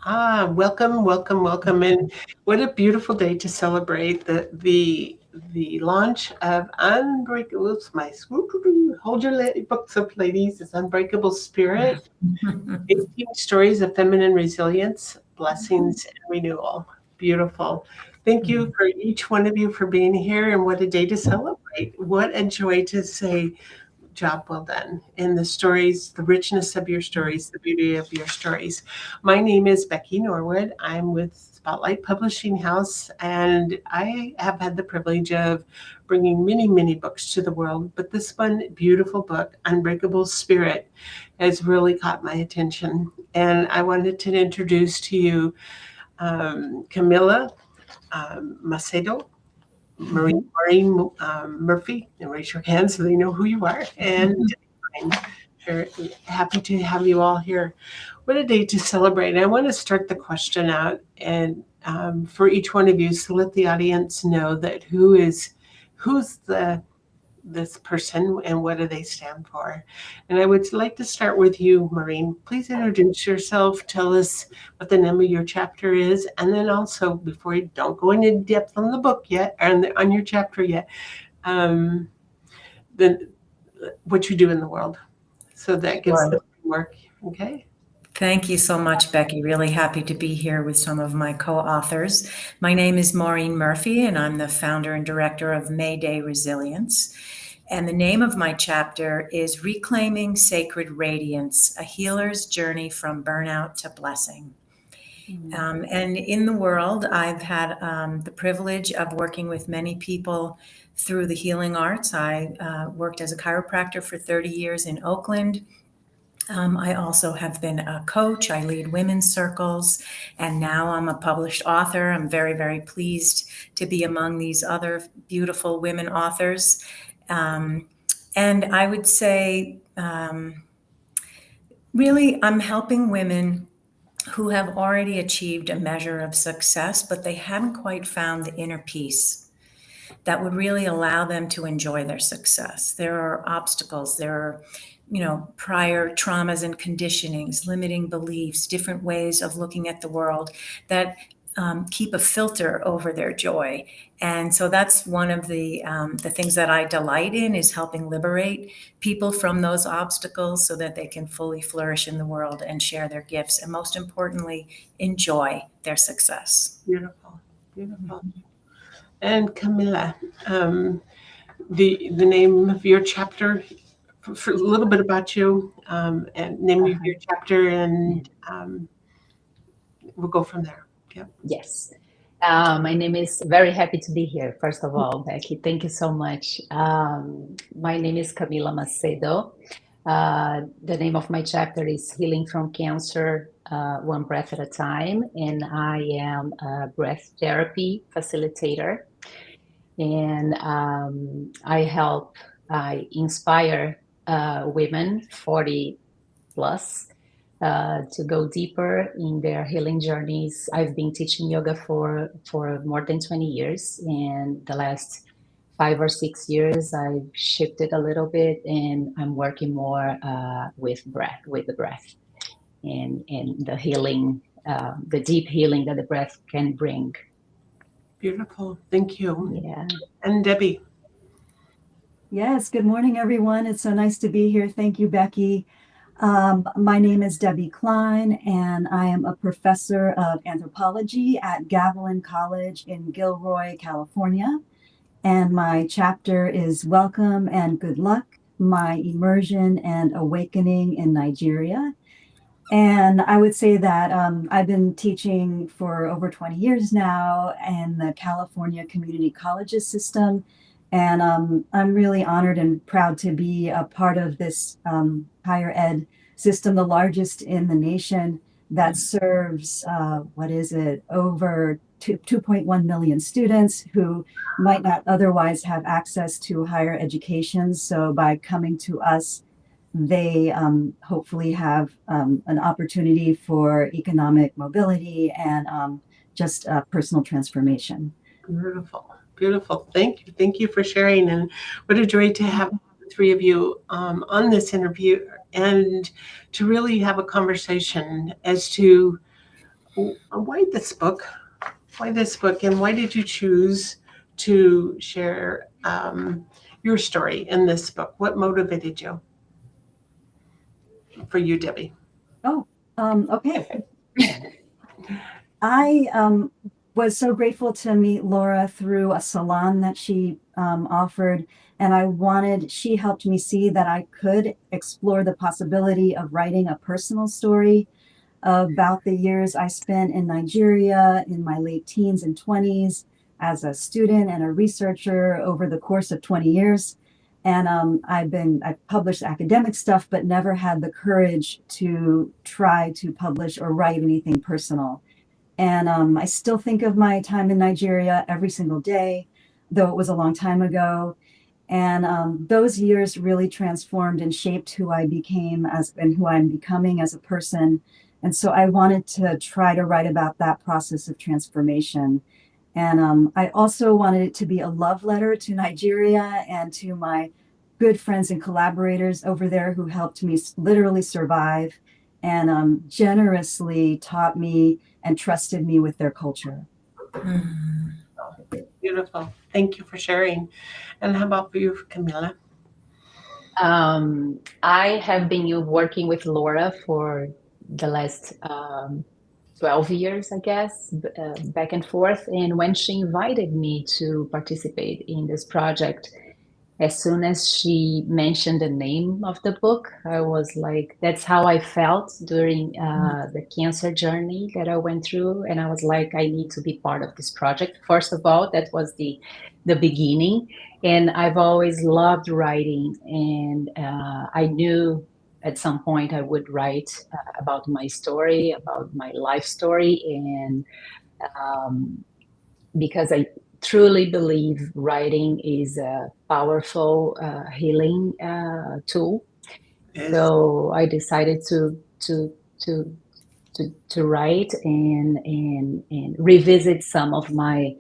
Welcome, welcome, welcome. And what a beautiful day to celebrate the launch of Unbreakable. Oops, my hold your books up, ladies. It's Unbreakable Spirit, 18 stories of feminine resilience, blessings, and renewal. Beautiful. Thank you for each one of you for being here, and what a day to celebrate. What a joy to say job well done in the stories, the richness of your stories, the beauty of your stories. My name is Becky Norwood. I'm with Spotlight Publishing House, and I have had the privilege of bringing many, many books to the world. But this one, beautiful book, Unbreakable Spirit, has really caught my attention. And I wanted to introduce to you Camilla Macedo, Maureen Murphy, and raise your hand so they know who you are. And I'm very happy to have you all here. What a day to celebrate. I want to start the question out and for each one of you, so let the audience know that who's this person and what do they stand for. And I would like to start with you, Maureen. Please introduce yourself. Tell us what the name of your chapter is. And then also, before you don't go into depth on the book yet, on your chapter yet, um, then what you do in the world. So that gives Sure. the framework. Okay. Thank you so much, Becky. Really happy to be here with some of my co-authors. My name is Maureen Murphy, and I'm the founder and director of Mayday Resilience. And the name of my chapter is Reclaiming Sacred Radiance, A Healer's Journey from Burnout to Blessing. And in the world, I've had the privilege of working with many people through the healing arts. I worked as a chiropractor for 30 years in Oakland. I also have been a coach. I lead women's circles, and now I'm a published author. I'm very, very pleased to be among these other beautiful women authors. And I would say, really, I'm helping women who have already achieved a measure of success, but they haven't quite found the inner peace that would really allow them to enjoy their success. There are obstacles, there are prior traumas and conditionings, limiting beliefs, different ways of looking at the world that keep a filter over their joy. And so that's one of the things that I delight in, is helping liberate people from those obstacles so that they can fully flourish in the world and share their gifts, and most importantly, enjoy their success. Beautiful. Beautiful. And Camilla, the name of your chapter, for a little bit about you, and name of your chapter, and we'll go from there. Yep. Yes. My name is very happy to be here. First of all, Becky, thank you so much. My name is Camila Macedo. The name of my chapter is Healing from Cancer, One Breath at a Time. And I am a breath therapy facilitator. And I inspire women 40 plus to go deeper in their healing journeys. I've been teaching yoga for more than 20 years, and the last 5 or 6 years I've shifted a little bit, and I'm working more with the breath, and the healing, the deep healing that the breath can bring. Beautiful. Thank you. Yeah. And Debbie. Yes, good morning, everyone. It's so nice to be here. Thank you, Becky. My name is Debbie Klein, and I am a professor of anthropology at Gavilan College in Gilroy, California. And my chapter is Welcome and Good Luck, My Immersion and Awakening in Nigeria. And I would say that I've been teaching for over 20 years now in the California Community Colleges system. And I'm really honored and proud to be a part of this higher ed system, the largest in the nation, that serves, over 2.1 million students who might not otherwise have access to higher education. So by coming to us, they hopefully have an opportunity for economic mobility and just personal transformation. Beautiful. Beautiful. Thank you. Thank you for sharing. And what a joy to have the three of you on this interview, and to really have a conversation as to why this book? Why this book, and why did you choose to share your story in this book? What motivated you? For you, Debbie. Oh, okay. I was so grateful to meet Laura through a salon that she offered. And she helped me see that I could explore the possibility of writing a personal story about the years I spent in Nigeria in my late teens and 20s as a student and a researcher over the course of 20 years. And I've published academic stuff, but never had the courage to try to publish or write anything personal. And I still think of my time in Nigeria every single day, though it was a long time ago. And those years really transformed and shaped who I became and who I'm becoming as a person. And so I wanted to try to write about that process of transformation. And I also wanted it to be a love letter to Nigeria and to my good friends and collaborators over there who helped me literally survive and generously taught me and trusted me with their culture. Mhm. Beautiful. Thank you for sharing. And how about for you, Camila? I have been working with Laura for the last 12 years, I guess, back and forth. And when she invited me to participate in this project, as soon as she mentioned the name of the book, I was like, that's how I felt during the cancer journey that I went through. And I was like, I need to be part of this project. First of all, that was the beginning. And I've always loved writing. And I knew at some point I would write about my story, about my life story. And because I truly believe writing is a powerful healing tool. Yes. So I decided to write and revisit some of my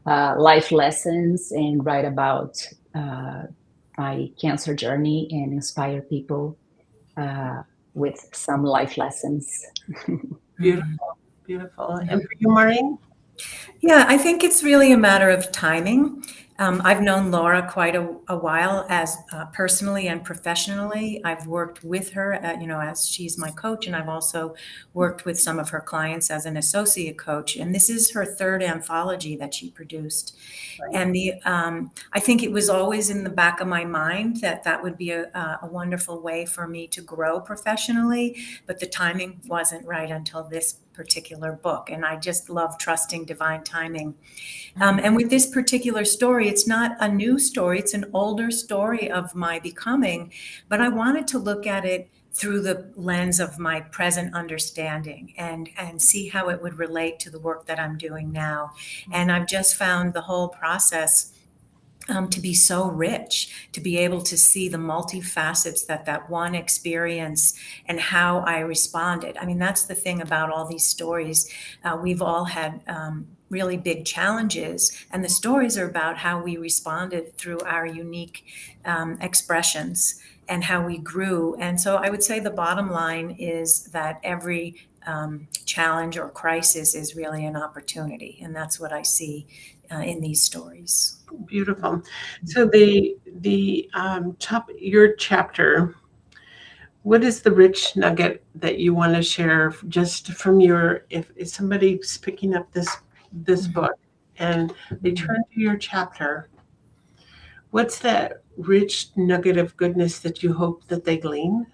life lessons and write about my cancer journey and inspire people with some life lessons. Beautiful, beautiful. And for you, Maureen? Yeah, I think it's really a matter of timing. I've known Laura quite a while, as personally and professionally. I've worked with her, as she's my coach, and I've also worked with some of her clients as an associate coach. And this is her third anthology that she produced. Right. And I think it was always in the back of my mind that would be a wonderful way for me to grow professionally, but the timing wasn't right until this particular book. And I just love trusting divine timing. And with this particular story, it's not a new story, it's an older story of my becoming, but I wanted to look at it through the lens of my present understanding and see how it would relate to the work that I'm doing now. And I've just found the whole process to be so rich, to be able to see the multifacets that one experience and how I responded. I mean, that's the thing about all these stories. We've all had really big challenges, and the stories are about how we responded through our unique expressions and how we grew. And so I would say the bottom line is that every challenge or crisis is really an opportunity, and that's what I see in these stories. Beautiful. So your chapter, what is the rich nugget that you want to share just from if somebody's picking up this book and they turn to your chapter, what's that rich nugget of goodness that you hope that they glean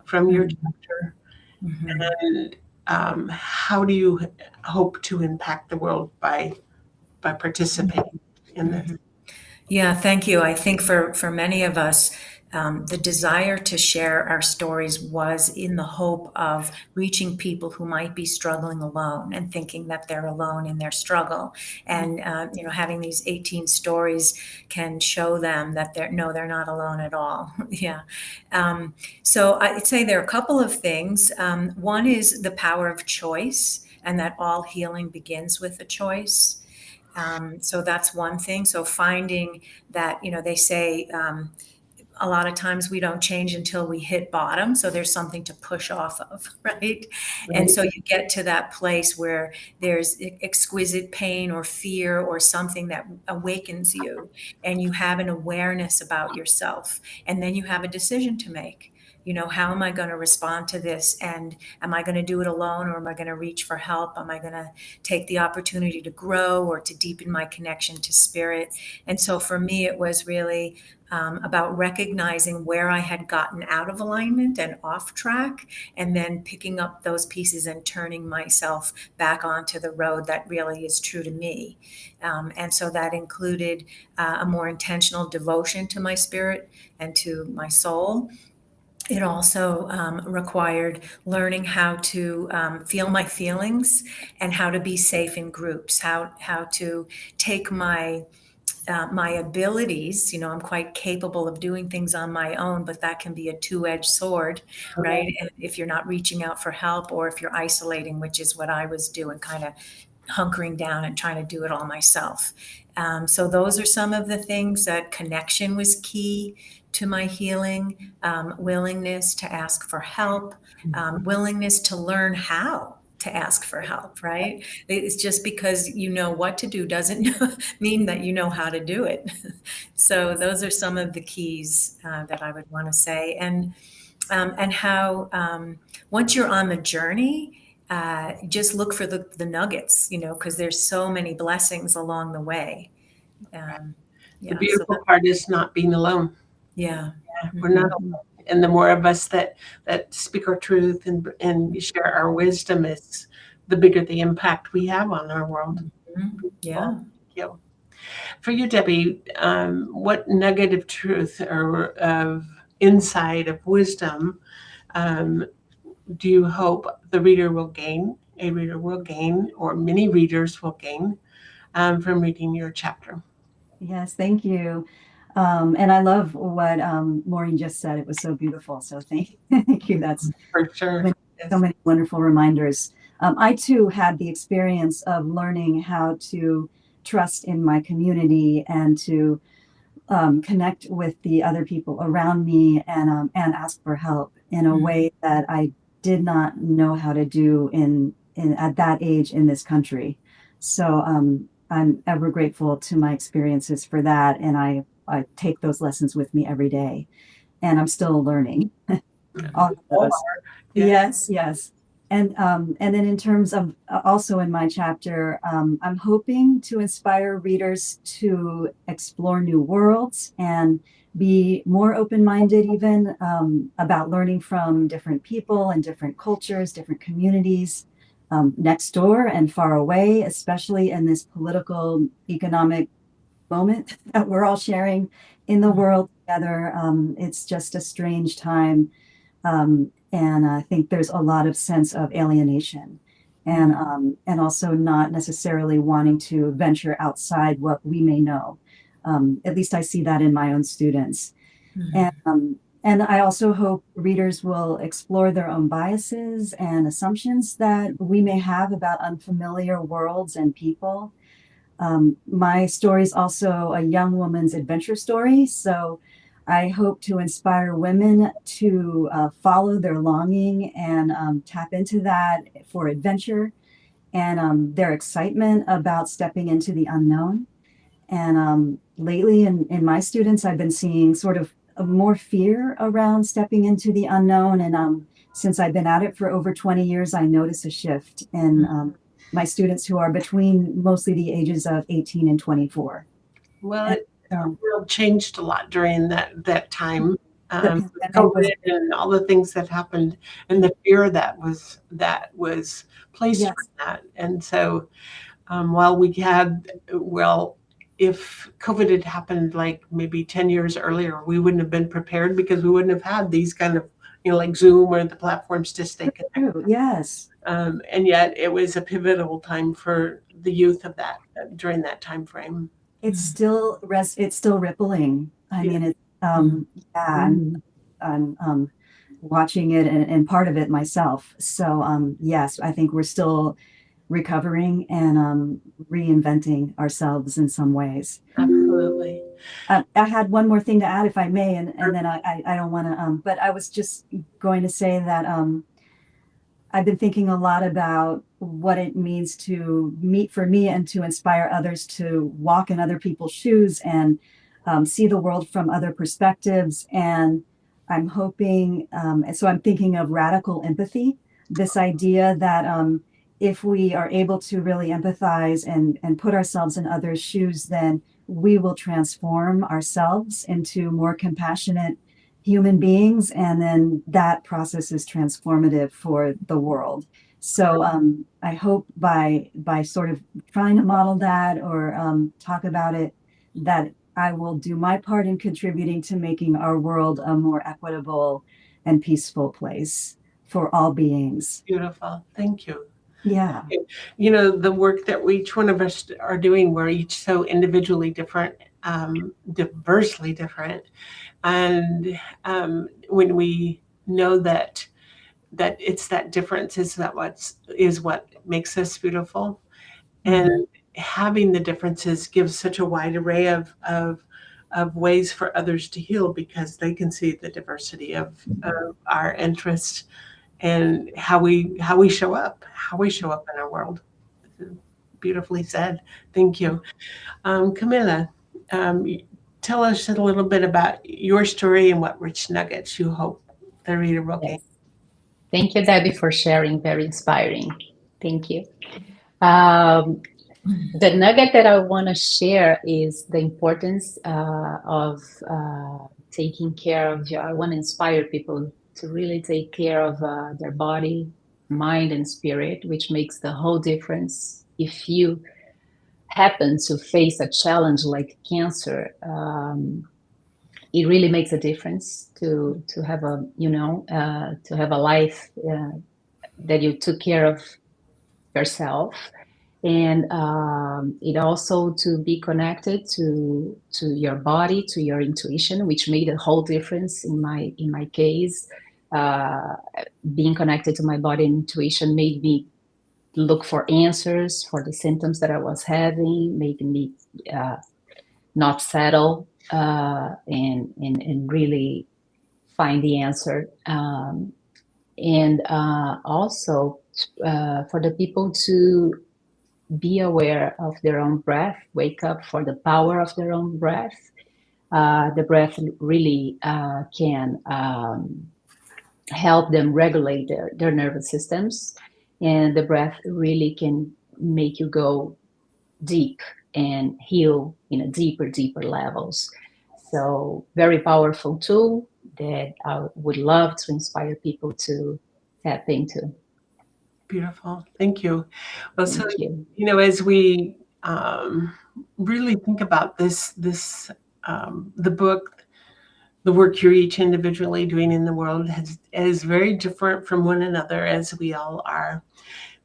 from your chapter? Mm-hmm. And how do you hope to impact the world by participating in this? Yeah, thank you. I think for many of us, the desire to share our stories was in the hope of reaching people who might be struggling alone and thinking that they're alone in their struggle. And having these 18 stories can show them that they're not alone at all. Yeah. So I'd say there are a couple of things. One is the power of choice, and that all healing begins with a choice. So that's one thing. So finding that, they say, a lot of times we don't change until we hit bottom. So there's something to push off of, right? And so you get to that place where there's exquisite pain or fear or something that awakens you, and you have an awareness about yourself. And then you have a decision to make. You know, how am I going to respond to this? And am I going to do it alone, or am I going to reach for help? Am I going to take the opportunity to grow or to deepen my connection to spirit? And so for me, it was really about recognizing where I had gotten out of alignment and off track, and then picking up those pieces and turning myself back onto the road that really is true to me. And so that included a more intentional devotion to my spirit and to my soul. It also required learning how to feel my feelings and how to be safe in groups, how to take my abilities. You know, I'm quite capable of doing things on my own, but that can be a two-edged sword, right? And if you're not reaching out for help, or if you're isolating, which is what I was doing, kind of hunkering down and trying to do it all myself. So those are some of the things. That connection was key to my healing, willingness to ask for help, willingness to learn how to ask for help, right? It's just because you know what to do doesn't mean that you know how to do it. So those are some of the keys that I would want to say. And how once you're on the journey, just look for the nuggets, you know, because there's so many blessings along the way. The beautiful part is not being alone. Yeah. We're not alone. And the more of us that speak our truth and share our wisdom, is the bigger the impact we have on our world. Yeah. Thank you. For you, Debbie, what nugget of truth or of insight of wisdom do you hope a reader will gain, or many readers will gain from reading your chapter? Yes, thank you. And I love what Maureen just said. It was so beautiful. So thank you. That's for sure. So many wonderful reminders. I too had the experience of learning how to trust in my community and to connect with the other people around me, and ask for help in a way that I did not know how to do in at that age in this country. So I'm ever grateful to my experiences for that, and I take those lessons with me every day, and I'm still learning. All of those. Yes. And then in terms of also in my chapter, I'm hoping to inspire readers to explore new worlds and be more open-minded, even about learning from different people and different cultures, different communities, next door and far away, especially in this political, economic moment that we're all sharing in the world together. It's just a strange time. And I think there's a lot of sense of alienation, and also not necessarily wanting to venture outside what we may know. At least I see that in my own students. And I also hope readers will explore their own biases and assumptions that we may have about unfamiliar worlds and people. My story is also a young woman's adventure story. So I hope to inspire women to follow their longing and tap into that for adventure, and their excitement about stepping into the unknown. And lately in my students, I've been seeing sort of more fear around stepping into the unknown. And since I've been at it for over 20 years, I notice a shift in my students who are between mostly the ages of 18 and 24. Well, the world changed a lot during that time. COVID and all the things that happened, and the fear that was placed from that. And so while we had, if COVID had happened like maybe 10 years earlier, we wouldn't have been prepared, because we wouldn't have had these kind of, like Zoom or the platforms to stay connected. Yes. And yet it was a pivotal time for the youth of that during that time frame. It's still rippling. I mean, it's I'm watching it and part of it myself. So yes, I think we're still recovering and reinventing ourselves in some ways. Absolutely. I had one more thing to add, if I may, and then I don't want to, but I was just going to say that I've been thinking a lot about what it means to meet for me and to inspire others to walk in other people's shoes and see the world from other perspectives. And I'm hoping, and so I'm thinking of radical empathy, this idea that if we are able to really empathize and put ourselves in others' shoes, then we will transform ourselves into more compassionate human beings, and then that process is transformative for the world. So I hope by sort of trying to model that or talk about it, that I will do my part in contributing to making our world a more equitable and peaceful place for all beings. Beautiful. Thank you. Yeah. You know, the work that each one of us are doing, we're each so individually different, diversely different. And when we know that it's that difference is what makes us beautiful, and having the differences gives such a wide array of ways for others to heal, because they can see the diversity of our interests and how we show up in our world. Beautifully said. Thank you. Camilla, tell us a little bit about your story and what rich nuggets you hope the reader will gain. Yes. Thank you, Debbie, for sharing. Very inspiring. Thank you. The nugget that I want to share is the importance of taking care of I want to inspire people to really take care of their body, mind, and spirit, which makes the whole difference. If you happen to face a challenge like cancer, it really makes a difference to have a life that you took care of yourself, and it also to be connected to your body, to your intuition, which made a whole difference in my case. Being connected to my body and intuition made me look for answers for the symptoms that I was having, making me not settle and really find the answer. And also for the people to be aware of their own breath, wake up for the power of their own breath. The breath really can help them regulate their nervous systems, and the breath really can make you go deep and heal in a deeper levels. So very powerful tool that I would love to inspire people to tap into. Beautiful. Thank you. Well, so, Thank you. you know, as we really think about this, the book, the work you're each individually doing in the world is very different from one another, as we all are.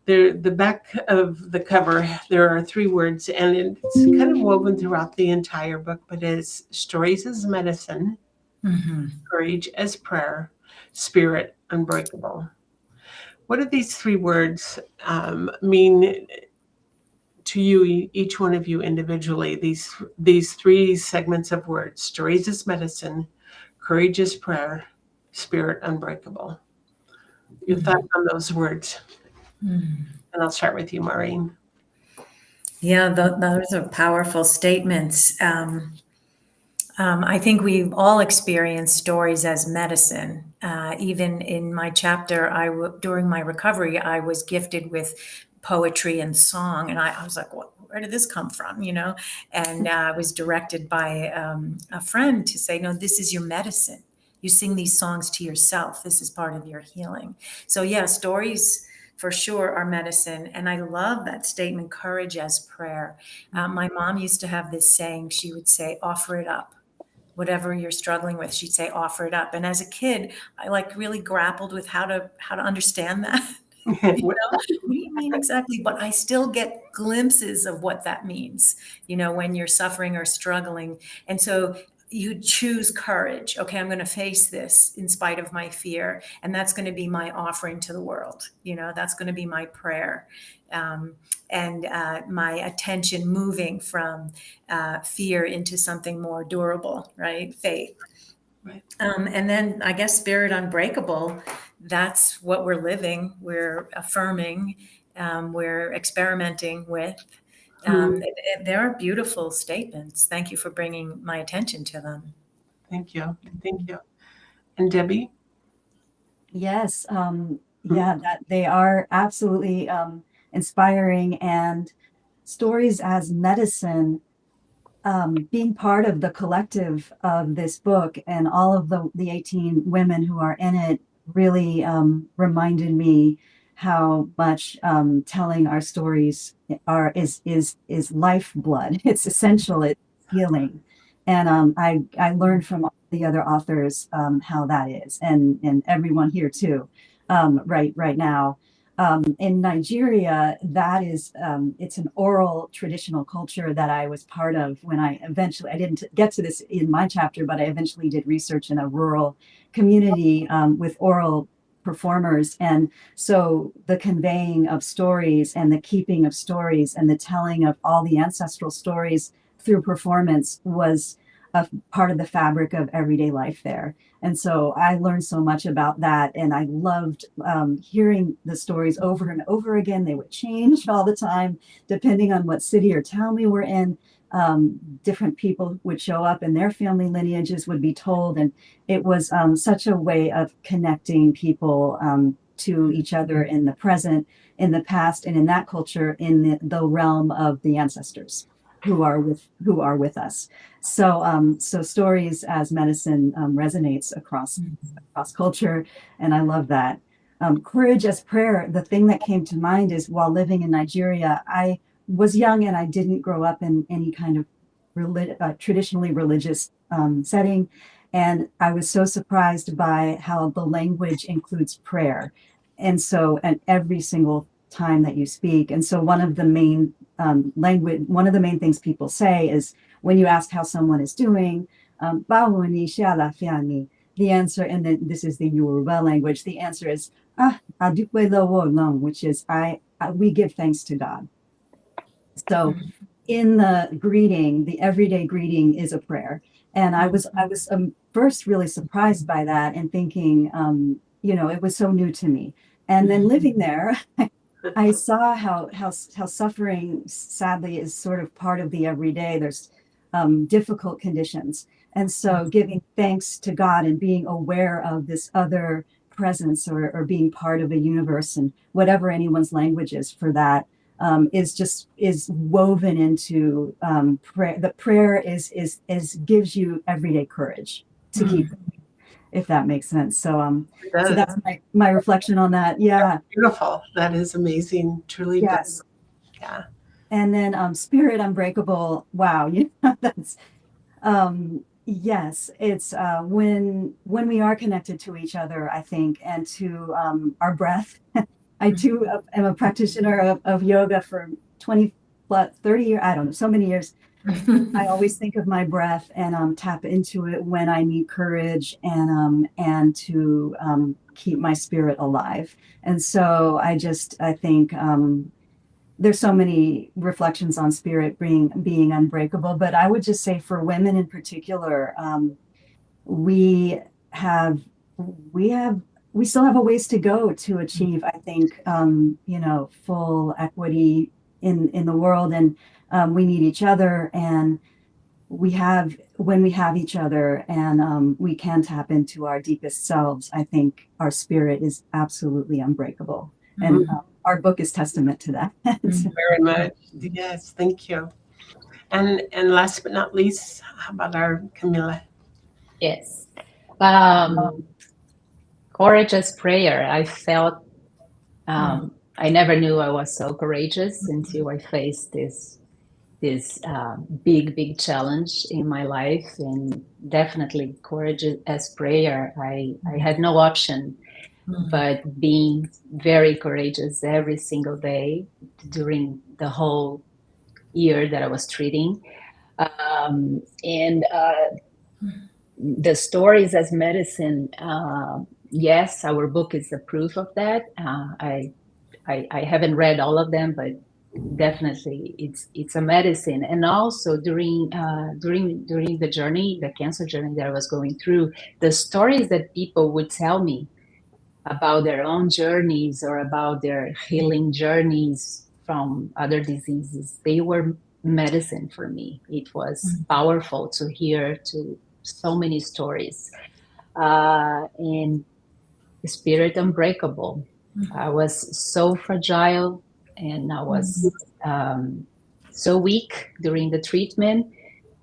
The back of the cover, there are 3 words, and it's kind of woven throughout the entire book, but it's stories as medicine, courage as prayer, spirit unbreakable. What do these 3 words mean to you, each one of you individually? These 3 segments of words: stories as medicine, courage as prayer, spirit unbreakable. Your thoughts on those words? And I'll start with you, Maureen. Yeah, those are powerful statements. I think we've all experienced stories as medicine. Even in my chapter, during my recovery, I was gifted with poetry and song, and I was like, where did this come from? You know, and I was directed by a friend to say, no, this is your medicine. You sing these songs to yourself. This is part of your healing. So yeah, stories for sure are medicine. And I love that statement, courage as prayer. My mom used to have this saying. She would say, offer it up. Whatever you're struggling with, she'd say, offer it up. And as a kid, I really grappled with how to understand that. What do you mean exactly? But I still get glimpses of what that means, when you're suffering or struggling. And so you choose courage. Okay, I'm going to face this in spite of my fear, and that's going to be my offering to the world. That's going to be my prayer, and my attention moving from fear into something more durable, right? Faith. Right. And then I guess Spirit Unbreakable, that's what we're living, we're affirming, we're experimenting with. There are beautiful statements. Thank you for bringing my attention to them. Thank you. Thank you. And Debbie? Yes, yeah, that they are absolutely inspiring, and stories as medicine, being part of the collective of this book and all of the 18 women who are in it really reminded me how much telling our stories is lifeblood. It's essential. It's healing, and I learned from all the other authors how that is, and everyone here too, right now. In Nigeria, that is, it's an oral traditional culture that I was part of when I didn't get to this in my chapter, but I eventually did research in a rural community with oral performers. And so the conveying of stories and the keeping of stories and the telling of all the ancestral stories through performance was a part of the fabric of everyday life there. And so I learned so much about that. And I loved hearing the stories over and over again. They would change all the time, depending on what city or town we were in. Different people would show up and their family lineages would be told. And it was such a way of connecting people to each other in the present, in the past, and in that culture, in the realm of the ancestors who are with us. So stories as medicine resonates across culture, and I love that. Courage as prayer. The thing that came to mind is while living in Nigeria, I was young and I didn't grow up in any kind of traditionally religious setting, and I was so surprised by how the language includes prayer, and every single time that you speak. And so one of the main things people say is when you ask how someone is doing, "Báwo ni ṣe àlàáfíà ni?" The answer, and then this is the Yoruba language, the answer is "A dúpẹ́ lọ́wọ́ Ọlọ́run," which is we give thanks to God. So in the greeting, the everyday greeting is a prayer. And I was first really surprised by that and thinking, it was so new to me. And then living there, I saw how suffering, sadly, is sort of part of the everyday. There's difficult conditions. And so giving thanks to God and being aware of this other presence or being part of a universe, and whatever anyone's language is for that, is woven into prayer. The prayer is gives you everyday courage to keep going, if that makes sense. So that's my reflection on that. Yeah. Beautiful. That is amazing. Truly. Yes. Does. Yeah. And then Spirit Unbreakable. Wow. That's yes. It's when we are connected to each other, I think, and to our breath. I too am a practitioner of yoga for 20 plus 30 years. I don't know, so many years. I always think of my breath and tap into it when I need courage and to keep my spirit alive. And so I think there's so many reflections on spirit being unbreakable. But I would just say for women in particular, we still have a ways to go to achieve, I think, full equity in the world. And we need each other, and when we have each other and we can tap into our deepest selves, I think our spirit is absolutely unbreakable. And our book is testament to that. Very much. Yes, thank you. And last but not least, how about our Camilla? Yes. Courageous prayer. I felt I never knew I was so courageous until I faced this big challenge in my life, and definitely courage as prayer. I had no option but being very courageous every single day during the whole year that I was treating. And The stories as medicine, yes, our book is a proof of that. I haven't read all of them, but definitely it's a medicine. And also during the journey, the cancer journey that I was going through, the stories that people would tell me about their own journeys or about their healing journeys from other diseases, they were medicine for me. It was powerful to hear to so many stories. And Spirit Unbreakable. I was so fragile and I was so weak during the treatment,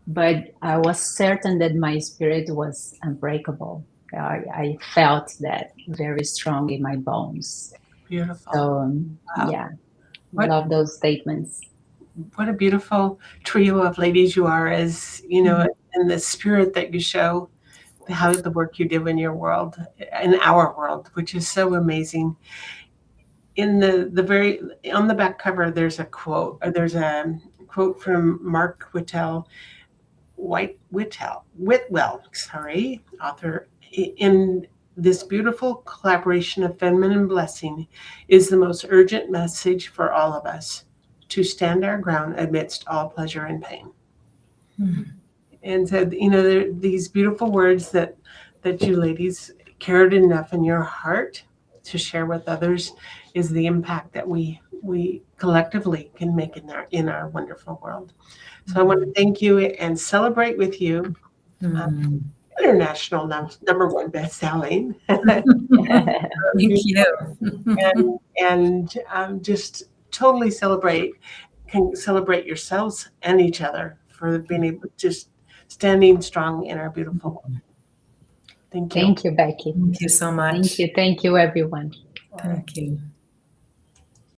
but I was certain that my spirit was unbreakable. I felt that very strong in my bones. Beautiful. So, Wow. yeah, What- love those statements. What a beautiful trio of ladies you are, as you know, and the spirit that you show, how the work you do in your world, in our world, which is so amazing. In the very on the back cover, there's a quote. Or there's a quote from Mark Whitwell, sorry, author. In this beautiful collaboration of feminine blessing is the most urgent message for all of us, to stand our ground amidst all pleasure and pain. And so, you know, these beautiful words that you ladies cared enough in your heart to share with others is the impact that we collectively can make in our wonderful world. So I want to thank you and celebrate with you. International number one best-selling. Thank you. and just totally can celebrate yourselves and each other for being able just standing strong in our beautiful world. Thank you. Thank you, Becky. Thank you so much. Thank you, everyone. Thank you.